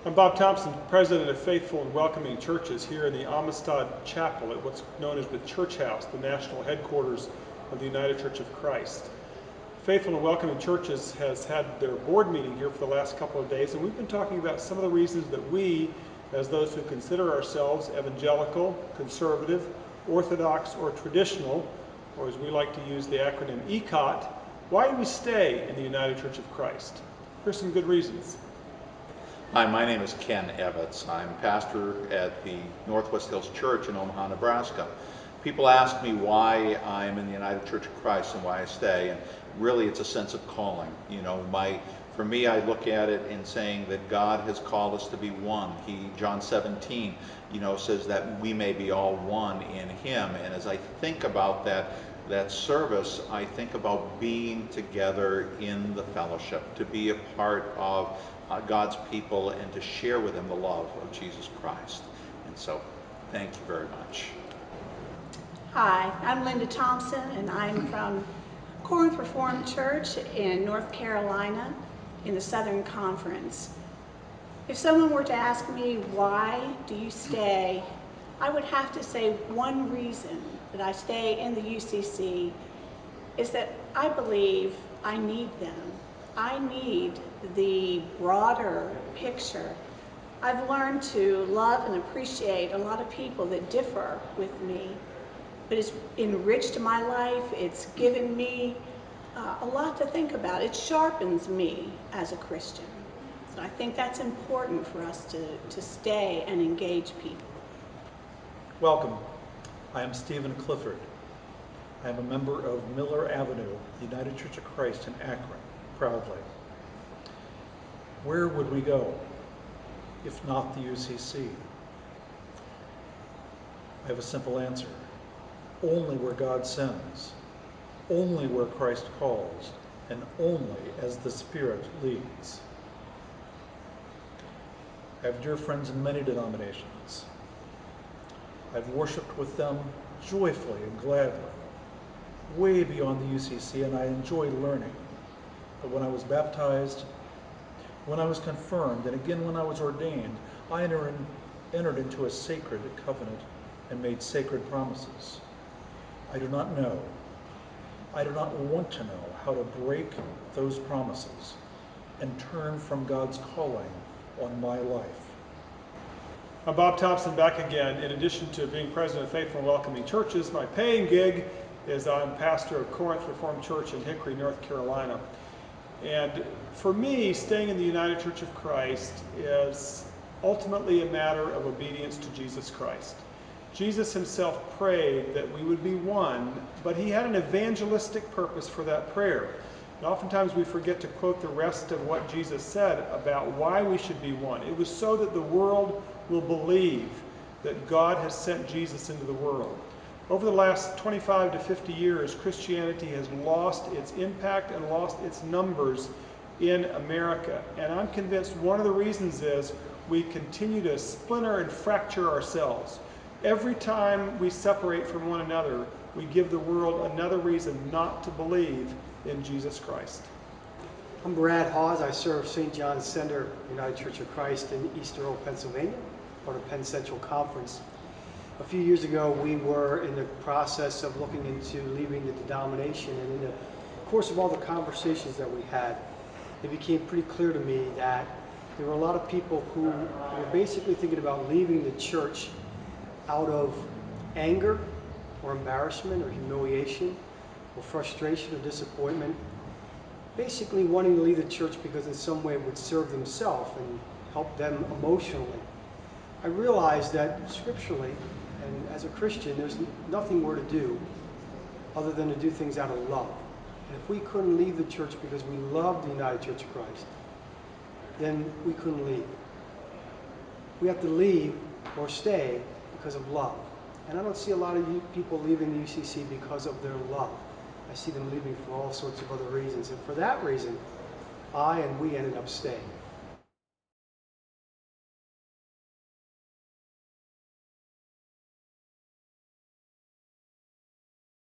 I'm Bob Thompson, president of Faithful and Welcoming Churches here in the Amistad Chapel at what's known as the Church House, the national headquarters of the United Church of Christ. Faithful and Welcoming Churches has had their board meeting here for the last couple of days, and we've been talking about some of the reasons that we, as those who consider ourselves evangelical, conservative, orthodox, or traditional, or as we like to use the acronym ECOT, why do we stay in the United Church of Christ? Here's some good reasons. Hi, my name is Ken Evans. I'm pastor at the Northwest Hills Church in Omaha, Nebraska. People ask me why I'm in the United Church of Christ and why I stay, and really it's a sense of calling. For me, I look at it in saying that God has called us to be one. John 17, says that we may be all one in Him. And as I think about that service, I think about being together in the fellowship, to be a part of God's people and to share with them the love of Jesus Christ. And so, thank you very much. Hi, I'm Linda Thompson, and I'm from Corinth Reformed Church in North Carolina in the Southern Conference. If someone were to ask me, why do you stay, I would have to say one reason that I stay in the UCC is that I believe I need them. I need the broader picture. I've learned to love and appreciate a lot of people that differ with me, but it's enriched my life. It's given me a lot to think about. It sharpens me as a Christian. So I think that's important for us to stay and engage people. Welcome. I am Stephen Clifford. I am a member of Miller Avenue, the United Church of Christ in Akron, proudly. Where would we go if not the UCC? I have a simple answer. Only where God sends, only where Christ calls, and only as the Spirit leads. I have dear friends in many denominations. I've worshiped with them joyfully and gladly, way beyond the UCC, and I enjoy learning. But when I was baptized, when I was confirmed, and again when I was ordained, I entered into a sacred covenant and made sacred promises. I do not know, I do not want to know how to break those promises and turn from God's calling on my life. I'm Bob Thompson back again. In addition to being president of Faithful and Welcoming Churches, my paying gig is I'm pastor of Corinth Reformed Church in Hickory, North Carolina. And for me, staying in the United Church of Christ is ultimately a matter of obedience to Jesus Christ. Jesus himself prayed that we would be one, but he had an evangelistic purpose for that prayer. And oftentimes we forget to quote the rest of what Jesus said about why we should be one. It was so that the world will believe that God has sent Jesus into the world. Over the last 25 to 50 years, Christianity has lost its impact and lost its numbers in America. And I'm convinced one of the reasons is we continue to splinter and fracture ourselves. Every time we separate from one another, we give the world another reason not to believe in Jesus Christ. I'm Brad Hawes. I serve St. John's Center, United Church of Christ in East Earl, Pennsylvania, part of Penn Central Conference. A few years ago, we were in the process of looking into leaving the denomination, and in the course of all the conversations that we had, it became pretty clear to me that there were a lot of people who were basically thinking about leaving the church out of anger or embarrassment or humiliation or frustration or disappointment, basically wanting to leave the church because in some way it would serve themselves and help them emotionally. I realized that scripturally and as a Christian, there's nothing we're to do other than to do things out of love. And if we couldn't leave the church because we love the United Church of Christ, then we couldn't leave. We have to leave or stay because of love. And I don't see a lot of people leaving the UCC because of their love. I see them leaving for all sorts of other reasons. And for that reason, we ended up staying.